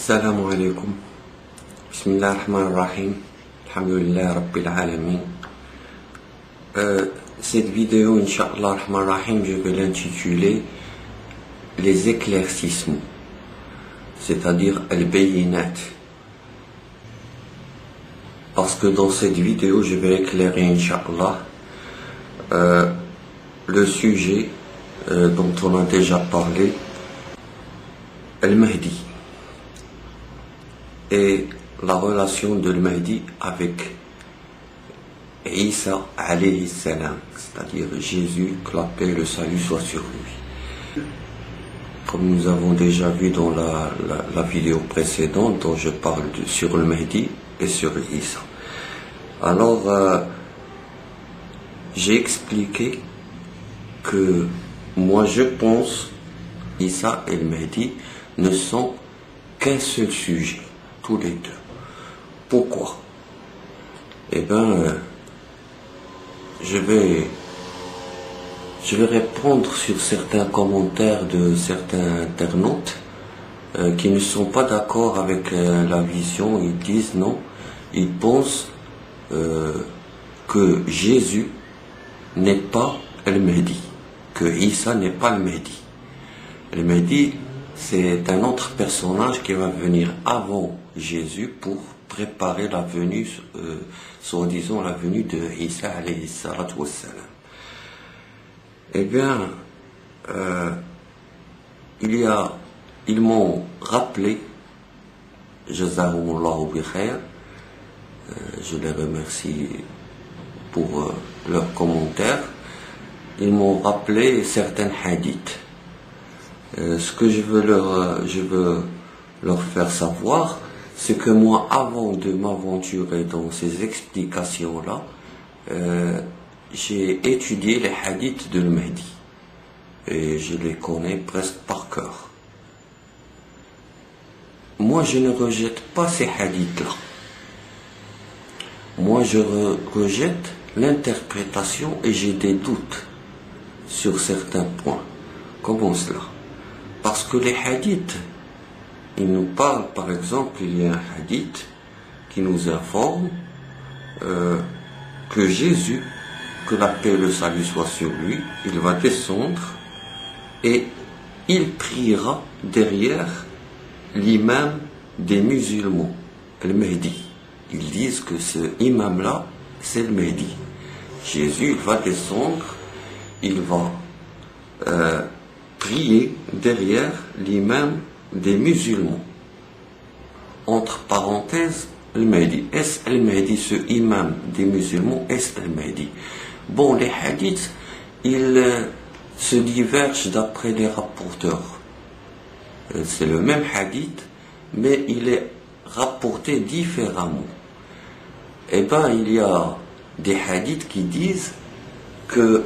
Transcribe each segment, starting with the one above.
Assalamu alaikum. Bismillah ar-Rahman ar-Rahim. Alhamdulillah Rabbil Alamin. Cette vidéo, Inch'Allah ar-Rahman ar-Rahim, je vais l'intituler Les éclaircissements, c'est-à-dire al-Bayinat. Parce que dans cette vidéo, je vais éclairer, Inch'Allah, le sujet dont on a déjà parlé, Al-Mahdi, et la relation de Al-Mahdi avec Isa alayhi salam, c'est-à-dire Jésus, que la paix et le salut soient sur lui. Comme nous avons déjà vu dans la vidéo précédente, dont je parle sur le Mahdi et sur Isa. Alors, j'ai expliqué que moi je pense Isa et le Mahdi ne sont qu'un seul sujet, tous les deux. Pourquoi? Eh bien, je vais répondre sur certains commentaires de certains internautes qui ne sont pas d'accord avec la vision. Ils disent non, ils pensent que Jésus n'est pas le Mahdi, que Isa n'est pas le Mahdi. Le Mahdi, c'est un autre personnage qui va venir avant Jésus pour préparer la venue, soi-disant la venue de Isa alayhi salatu wassalam. Eh bien, ils m'ont rappelé, Jazahumullahu bi khair, je les remercie pour leurs commentaires, ils m'ont rappelé certains hadiths. Ce que je veux leur faire savoir, c'est que moi, avant de m'aventurer dans ces explications-là, j'ai étudié les hadiths de Mahdi et je les connais presque par cœur. Moi, je ne rejette pas ces hadiths-là. Moi, je rejette l'interprétation et j'ai des doutes sur certains points. Comment cela? Parce que les hadiths, ils nous parlent, par exemple, il y a un hadith qui nous informe que Jésus, que la paix et le salut soient sur lui, il va descendre et il priera derrière l'imam des musulmans, le Mahdi. Ils disent que ce imam-là, c'est le Mahdi. Jésus, il va descendre, il va prier derrière l'imam des musulmans. Entre parenthèses, le Mahdi. Est-ce le Mahdi, ce imam des musulmans, est-ce le Mahdi? Bon, les hadiths, ils se divergent d'après les rapporteurs. C'est le même hadith, mais il est rapporté différemment. Eh bien, il y a des hadiths qui disent que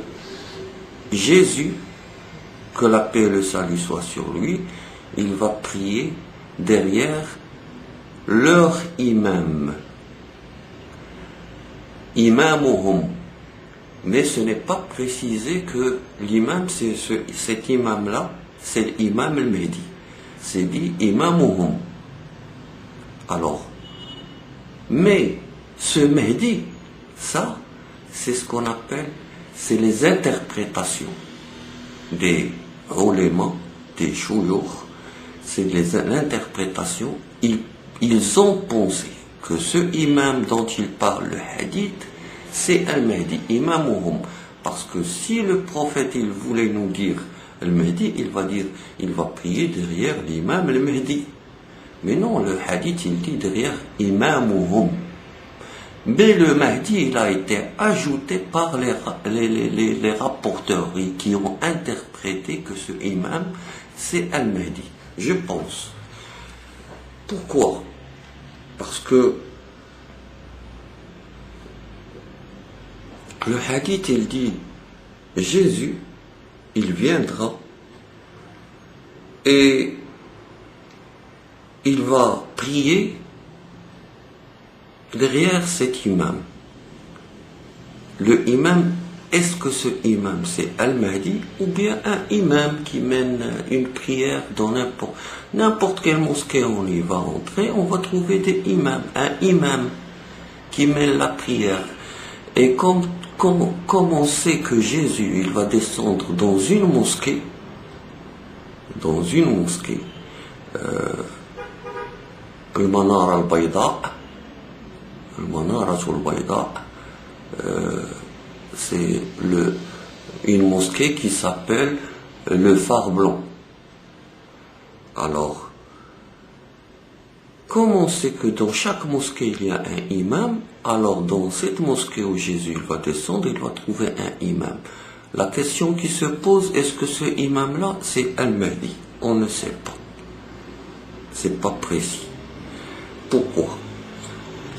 Jésus, que la paix et le salut soient sur lui, il va prier derrière leur imam. Imamuhum. Mais ce n'est pas précisé que l'imam, c'est cet imam-là, c'est l'imam al-Mahdi. C'est dit imamuhum. Alors, mais ce Mahdi, ça, c'est ce qu'on appelle, c'est les interprétations des ulémas, des chouyours, c'est l'interprétation. Ils ont pensé que ce imam dont il parle le hadith, c'est Al-Mahdi, imamuhum. Parce que si le prophète il voulait nous dire Al-Mahdi, il va prier derrière l'imam Al-Mahdi. Mais non, le hadith il dit derrière imamuhum. Mais le Mahdi, il a été ajouté par les rapporteurs qui ont interprété que ce imam, c'est Al-Mahdi. Je pense. Pourquoi? Parce que le hadith, il dit, Jésus, il viendra et il va prier derrière cet imam. Le imam est-ce que ce imam c'est Al-Mahdi ou bien un imam qui mène une prière dans n'importe quelle mosquée on y va entrer, on va trouver des imams, un imam qui mène la prière. Et comme on sait que Jésus il va descendre dans une mosquée, المنارة البيضاء, c'est une mosquée qui s'appelle le phare blanc. Alors, comme on sait que dans chaque mosquée il y a un imam, alors dans cette mosquée où Jésus va descendre, il va trouver un imam. La question qui se pose, est-ce que ce imam-là, c'est Al-Mahdi? On ne sait pas. C'est pas précis. Pourquoi?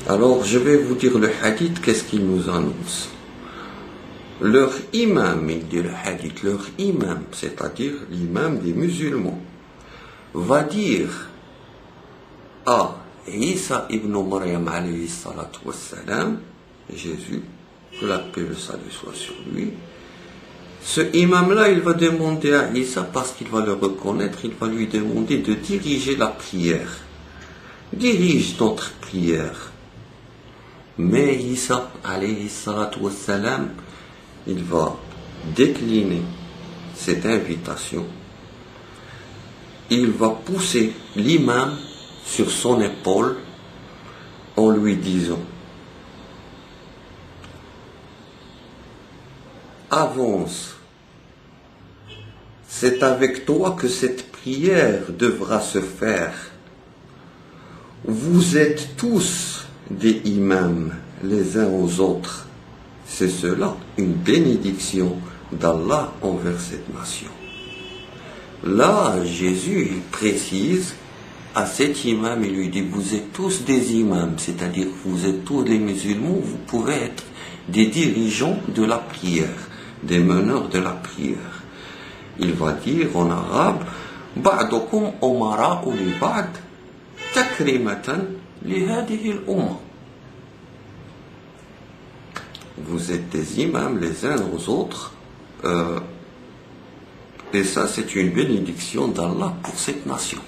Alors, je vais vous dire le hadith, qu'est-ce qu'il nous annonce. Leur imam, il dit le hadith, leur imam, c'est-à-dire l'imam des musulmans, va dire à Isa ibn Maryam alayhi salatu wassalam, Jésus, que la paix et le salut soit sur lui, ce imam-là, il va demander à Isa, parce qu'il va le reconnaître, il va lui demander de diriger la prière. Dirige notre prière. Mais Isa, alayhi salatu wassalam, il va décliner cette invitation. Il va pousser l'imam sur son épaule en lui disant: avance, c'est avec toi que cette prière devra se faire. Vous êtes tous des imams les uns aux autres. C'est cela, une bénédiction d'Allah envers cette nation. Là, Jésus, il précise à cet imam, il lui dit: vous êtes tous des imams, c'est-à-dire vous êtes tous les musulmans, vous pouvez être des dirigeants de la prière, des meneurs de la prière. Il va dire en arabe: ba'dukum umara'u li ba'd takrimatan li hadihi al-umma. Vous êtes des imams les uns aux autres, et ça c'est une bénédiction d'Allah pour cette nation.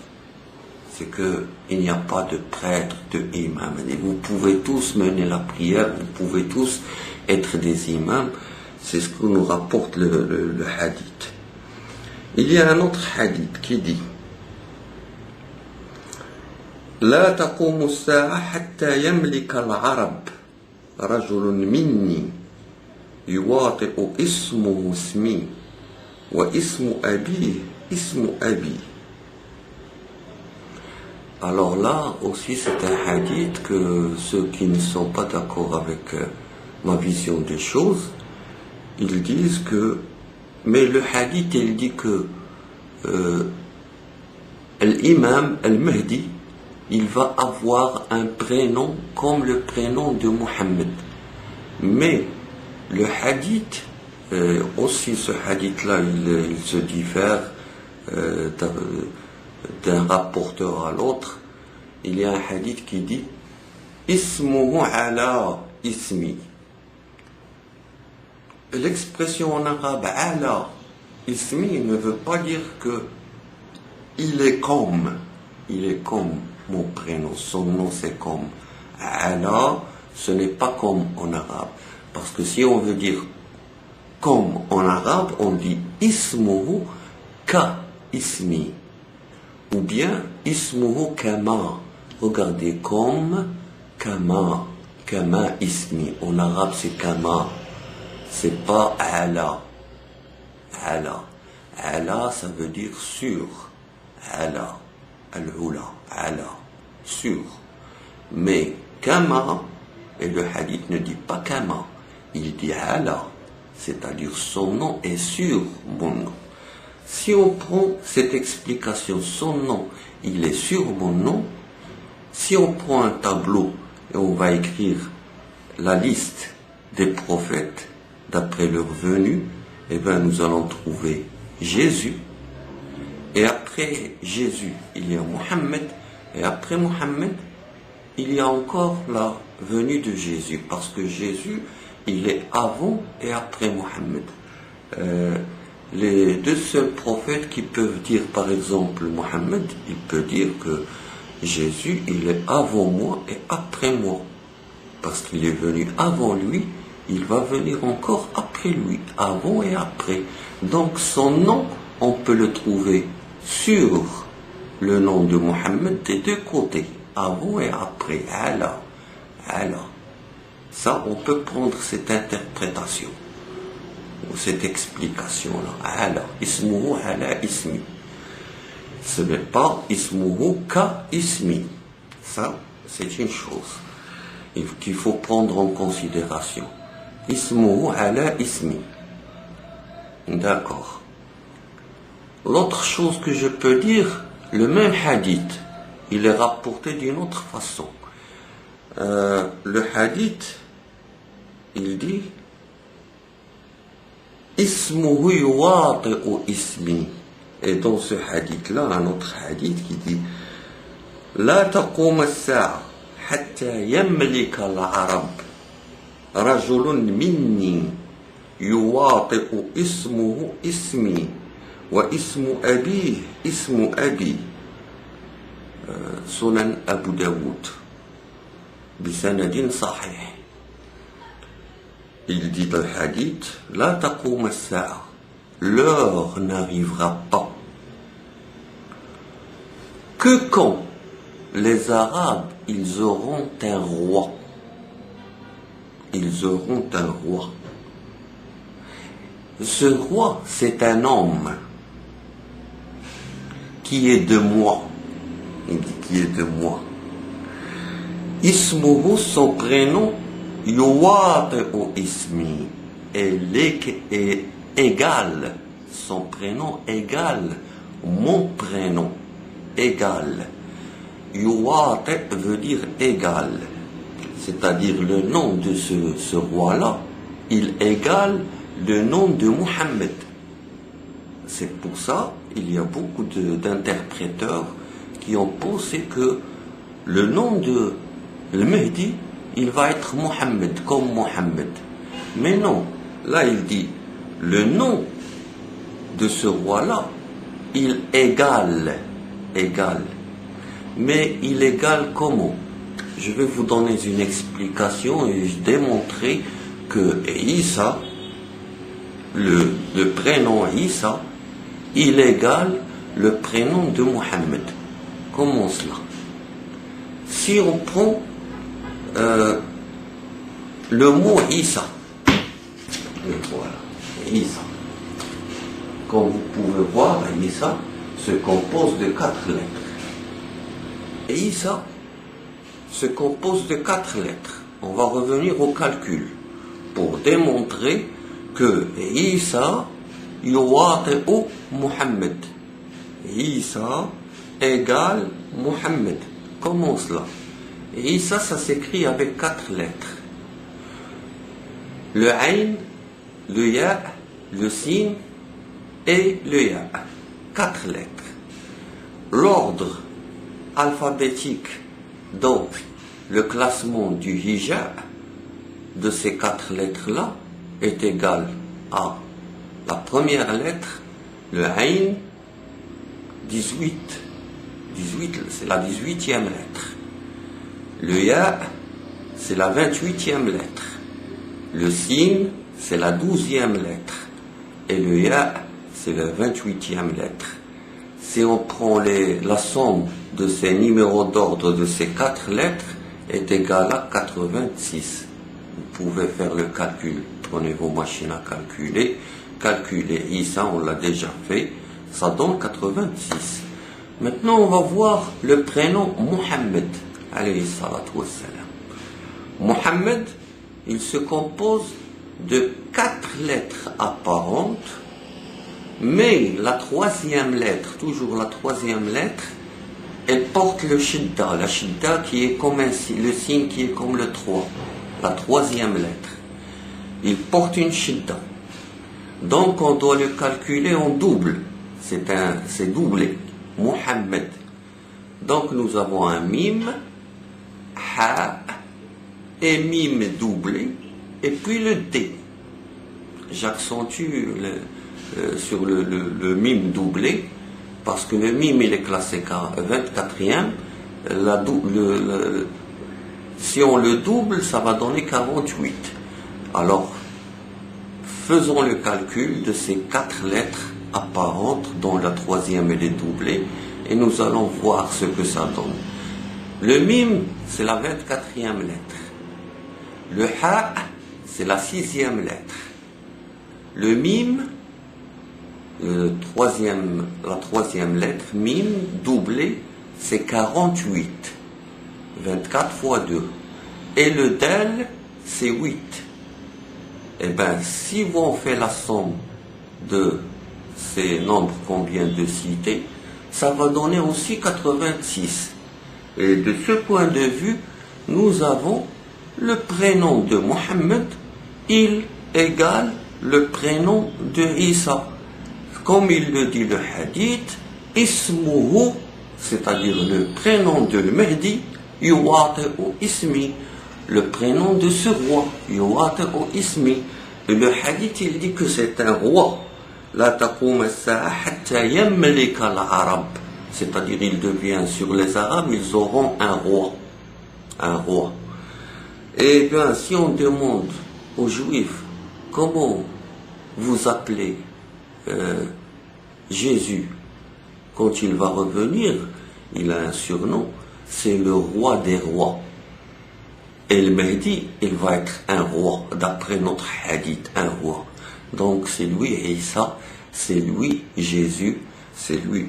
C'est qu'il n'y a pas de prêtre, de imam. Et vous pouvez tous mener la prière, vous pouvez tous être des imams. C'est ce que nous rapporte le hadith. Il y a un autre hadith qui dit: لا تقوم الساعة حتى يملك العرب رجل مني يواطئ اسمه اسمي واسم أبيه اسم أبي. Alors là aussi c'est un hadith que ceux qui ne sont pas d'accord avec ma vision des choses, ils disent que, mais le hadith il dit que l'imam al-Mahdi, il va avoir un prénom comme le prénom de Mohammed. Mais le hadith, aussi ce hadith-là, il se diffère d'un rapporteur à l'autre. Il y a un hadith qui dit: Ismuhu ala ismi. L'expression en arabe ala ismi ne veut pas dire que il est comme mon prénom, son nom c'est comme. Ala, ce n'est pas comme en arabe. Parce que si on veut dire comme en arabe, on dit ismuhu ka ismi. Ou bien ismuhu kama. Regardez, comme kama. Kama ismi. En arabe c'est kama. C'est pas ala. Ala. Ala, ça veut dire sur. Ala. Al-Hula. Ala. Sur. Mais kama, et le hadith ne dit pas kama. Il dit ala. C'est-à-dire son nom est sur mon nom. Si on prend cette explication, son nom, il est sur mon nom. Si on prend un tableau et on va écrire la liste des prophètes d'après leur venue, eh bien nous allons trouver Jésus. Et après Jésus, il y a Mohammed. Et après Mohammed, il y a encore la venue de Jésus. Parce que Jésus, il est avant et après Mohammed. Les deux seuls prophètes qui peuvent dire par exemple Mohammed, il peut dire que Jésus, il est avant moi et après moi. Parce qu'il est venu avant lui, il va venir encore après lui, avant et après. Donc son nom, on peut le trouver sur le nom de Mohammed des deux côtés, avant et après. Allah. Ça, on peut prendre cette interprétation, ou cette explication-là. Allah. Ismuhu ala ismi. Ce n'est pas ismuhu ka ismi. Ça, c'est une chose qu'il faut prendre en considération. Ismuhu ala ismi. D'accord. L'autre chose que je peux dire, le même hadith, il est rapporté d'une autre façon. Le hadith, il dit Ismuhu yuwati'u ismi. Et dans ce hadith-là, un autre hadith qui dit La taqum as-sa'a hatta yamlika al-arab rajulun minni yuwati'u ismuhu ismi wa ismu abih ismu abi. Sunan Abu Daoud bisanadin sahih. Il dit dans le hadith La taqum as-sa'a, l'heure n'arrivera pas que quand les Arabes, ils auront un roi. Ils auront un roi. Ce roi, c'est un homme qui est de moi. Il dit qui est de moi. Ismuhu, son prénom, yuwati'u ismi, est égal, son prénom égal, mon prénom égal. Yuwati veut dire égal, c'est-à-dire le nom de ce roi-là, il égale le nom de Mohammed. C'est pour ça il y a beaucoup d'interpréteurs qui ont pensé que le nom de le Mehdi, il va être Mohammed, comme Mohammed. Mais non, là il dit le nom de ce roi-là, il égale. Mais il égale comment? Je vais vous donner une explication et démontrer que Isa, le prénom Isa, il égale le prénom de Mohammed. Comment cela? Si on prend le mot Isa, voilà, Isa. Comme vous pouvez voir, Isa se compose de 4 lettres. Et Isa se compose de 4 lettres. On va revenir au calcul pour démontrer que Isa yuwati'u Muhammad. Isa égale Muhammad. Comment cela? Isa, ça s'écrit avec 4 lettres. Le Ain, le Ya, le Sin et le Ya. 4 lettres. L'ordre alphabétique, donc le classement du hijab de ces 4 lettres-là est égal à la première lettre, le Ain, 18. 18, c'est la 18e lettre. Le Ya, c'est la 28e lettre. Le Sin, c'est la 12e lettre. Et le Ya, c'est la 28e lettre. Si on prend la somme de ces numéros d'ordre de ces 4 lettres, est égale à 86. Vous pouvez faire le calcul. Prenez vos machines à calculer. Calculez Isa, on l'a déjà fait. Ça donne 86. Maintenant, on va voir le prénom Mohammed. Alayhi salatu wassalam. Mohammed, il se compose de 4 lettres apparentes, mais la 3e lettre, toujours la 3e lettre, elle porte le shidda, la shidda qui est comme le signe qui est comme le 3, la 3e lettre. Il porte une shidda. Donc on doit le calculer en double. C'est doublé. Mohammed. Donc nous avons un mime, ha, et mime doublé, et puis le D. J'accentue sur le mime doublé, parce que le mime il est classé 24e. Si on le double, ça va donner 48. Alors, faisons le calcul de ces 4 lettres apparentes dont la 3e elle est doublée, et nous allons voir ce que ça donne. Le mime, c'est la 24e lettre. Le ha, c'est la 6e lettre. Le mime, la 3e lettre, mime, doublé, c'est 48. 24 fois 2. Et le del, c'est 8. Eh bien, si on fait la somme de ces nombres qu'on vient de citer, ça va donner aussi 86. Et de ce point de vue, nous avons le prénom de Mohammed, il égale le prénom de Isa. Comme il le dit le hadith, Ismuhu, c'est-à-dire le prénom de Mehdi, Yuwati'u Ismi, le prénom de ce roi, Yuwati'u Ismi. Et le hadith, il dit que c'est un roi. La taqum as-sa'a hatta yamlika al-arab. C'est-à-dire, il devient sur les Arabes, ils auront un roi. Un roi. Et bien, si on demande aux Juifs, comment vous appelez Jésus quand il va revenir, il a un surnom, c'est le roi des rois. Et le Mehdi, il va être un roi, d'après notre hadith, un roi. Donc c'est lui Isa, c'est lui Jésus, c'est lui.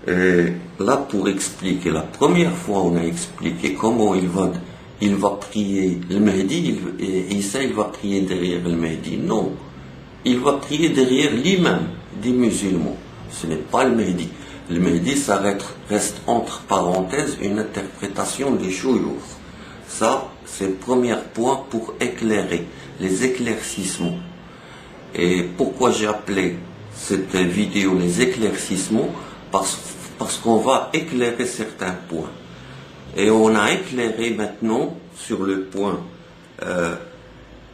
Et là, pour expliquer, la première fois on a expliqué comment il va prier le Mehdi, et Isa il va prier derrière le Mehdi. Non, il va prier derrière l'imam des musulmans. Ce n'est pas le Mehdi. Le Mehdi, ça reste entre parenthèses une interprétation des shuyukh. Ça, c'est le premier point pour éclairer, les éclaircissements. Et pourquoi j'ai appelé cette vidéo les éclaircissements? Parce qu'on va éclairer certains points. Et on a éclairé maintenant sur le point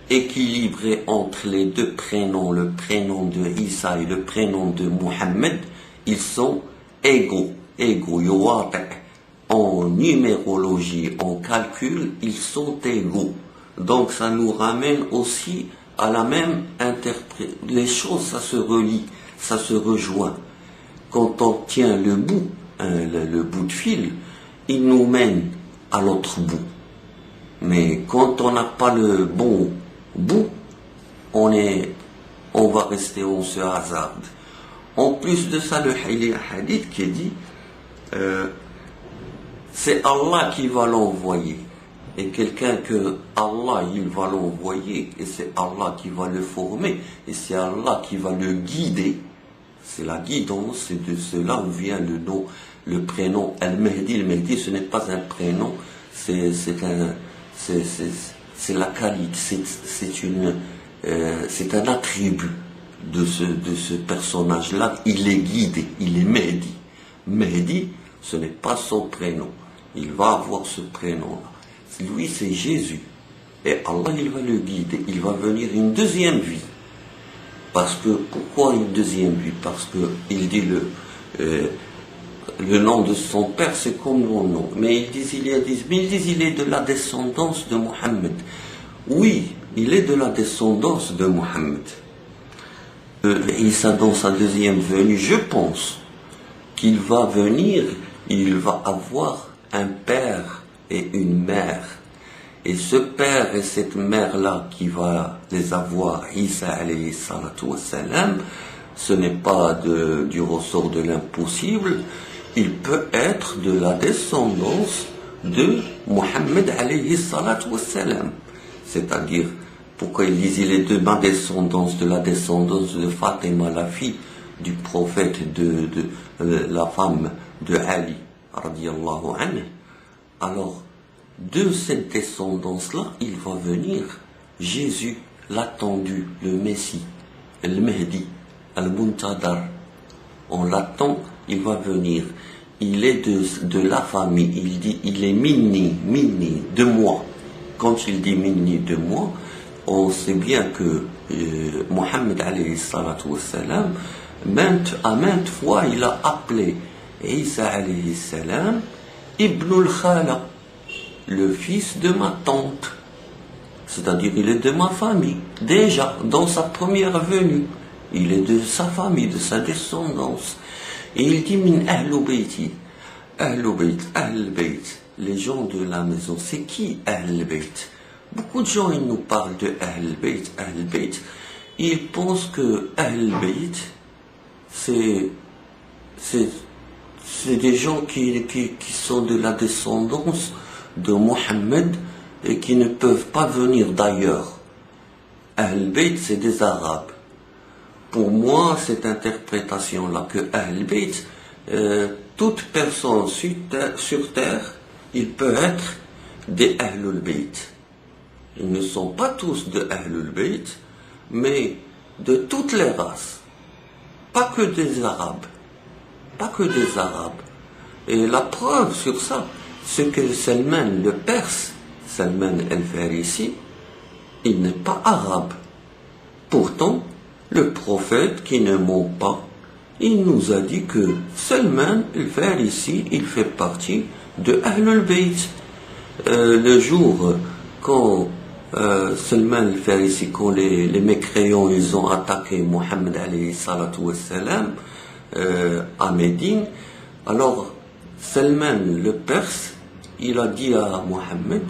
équilibré entre les deux prénoms, le prénom de Isa et le prénom de Mohammed. Ils sont égaux, en numérologie, en calcul, ils sont égaux. Donc ça nous ramène aussi à la même interprétation. Les choses, ça se relie, ça se rejoint. Quand on tient le bout, le bout de fil, il nous mène à l'autre bout. Mais quand on n'a pas le bon bout, on va rester, on se hasarde. En plus de ça, il y a un hadith qui dit c'est Allah qui va l'envoyer. Et quelqu'un que Allah il va l'envoyer, et c'est Allah qui va le former, et c'est Allah qui va le guider. C'est la guidance, c'est de cela où vient le nom, le prénom Al-Mahdi. Le Mahdi, ce n'est pas un prénom, c'est la qualité, c'est un attribut de ce personnage-là. Il est guidé, il est Mahdi. Mahdi, ce n'est pas son prénom. Il va avoir ce prénom-là. Lui, c'est Jésus. Et Allah, il va le guider. Il va venir une deuxième vie. Parce que, pourquoi une deuxième vie? Parce que il dit le nom de son père, c'est comme mon nom. Mais ils disent, il est de la descendance de Mohammed. Oui, il est de la descendance de Mohammed. Isa, dans sa deuxième venue, je pense qu'il va venir, il va avoir un père et une mère. Et ce père et cette mère-là qui va les avoir, Isa alayhi salatu wassalam, ce n'est pas du ressort de l'impossible, il peut être de la descendance de Mohammed alayhi salatu wassalam. C'est-à-dire, pourquoi il dit il est de ma descendance, de la descendance de Fatima, la fille du prophète, de la femme de Ali, radiyallahu anhu. Alors, de cette descendance-là, il va venir Jésus, l'attendu, le Messie, le Mehdi, Al-Muntadar. On l'attend, il va venir. Il est de la famille. Il dit, il est minni, de moi. Quand il dit minni, de moi, on sait bien que Mohammed alayhi salatu wassalam, à maintes fois, il a appelé Isa alayhi salam Ibn al-Khala, le fils de ma tante. C'est-à-dire, il est de ma famille. Déjà, dans sa première venue, il est de sa famille, de sa descendance. Et il dit min ahlul bayti. Ahlul bayt, ahlul bayt. Les gens de la maison, c'est qui ahlul bayt? Beaucoup de gens, ils nous parlent de ahlul bayt, ahlul bayt. Ils pensent que ahlul bayt, c'est des gens qui sont de la descendance de Mohammed et qui ne peuvent pas venir d'ailleurs. Ahl Bayt, c'est des Arabes. Pour moi, cette interprétation-là, que Ahl Bayt, toute personne sur terre, il peut être des Ahlul Bayt. Ils ne sont pas tous de Ahlul Bayt, mais de toutes les races. Pas que des Arabes. Pas que des Arabes. Et la preuve sur ça, c'est que Salman le Perse, Salman el-Farisi, il n'est pas arabe. Pourtant, le prophète qui ne ment pas, il nous a dit que Salman el-Farisi, il fait partie de Ahlul Bayt. Le jour quand Salman el-Farisi, quand les mécréants, ils ont attaqué Mohammed alayhi salatu wassalam, à Médine, alors Salman le Perse, il a dit à Mohammed,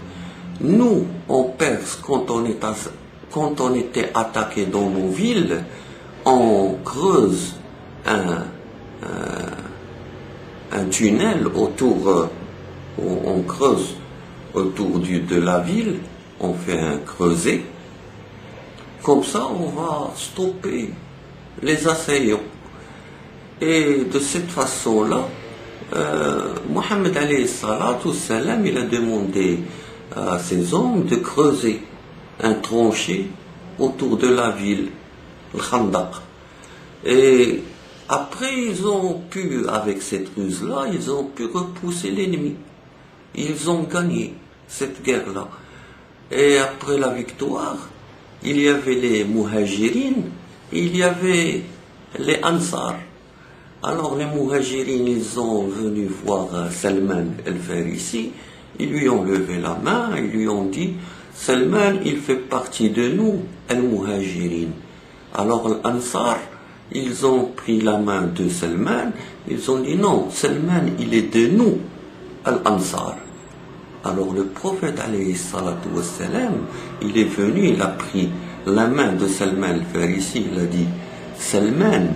nous en Perse, quand on était attaqué dans nos villes, on creuse un tunnel autour, on creuse autour de la ville, on fait un creuset, comme ça on va stopper les assaillants. Et de cette façon-là, Mohammed alayhi salatu wassalam, il a demandé à ses hommes de creuser un tranchée autour de la ville, le Khandaq. Et après, ils ont pu, avec cette ruse-là, ils ont pu repousser l'ennemi. Ils ont gagné cette guerre-là. Et après la victoire, il y avait les Muhajirines, il y avait les Ansar. Alors les Muhajirines, ils sont venus voir Salman el-Farisi, ils lui ont levé la main, ils lui ont dit, Salman, il fait partie de nous, al-Muhajirines. Alors l'Ansar, ils ont pris la main de Salman, ils ont dit, non, Salman, il est de nous, al-Ansar. Alors le prophète, alayhi salatu wassalam, il est venu, il a pris la main de Salman el-Farisi, il a dit, Salman,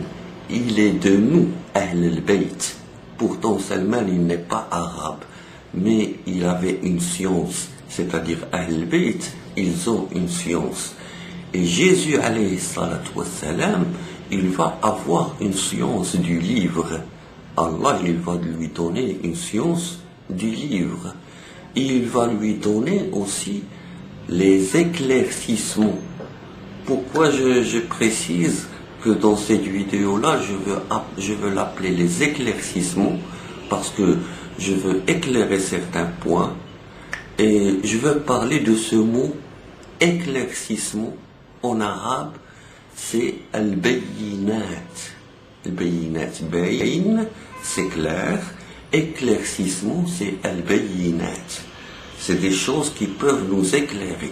il est de nous, Ahl al-Bayt. Pourtant, Salman, il n'est pas arabe, mais il avait une science, c'est-à-dire Ahl al-Bayt, ils ont une science. Et Jésus, alayhi salatu wassalam, il va avoir une science du livre. Allah, il va lui donner une science du livre. Il va lui donner aussi les éclaircissements. Pourquoi je précise que dans cette vidéo-là, je veux l'appeler les éclaircissements, parce que je veux éclairer certains points, et je veux parler de ce mot éclaircissement. En arabe, c'est al-bayinat. Al-bayinat, bayin, c'est clair. Éclaircissement, c'est al-bayinat. C'est des choses qui peuvent nous éclairer.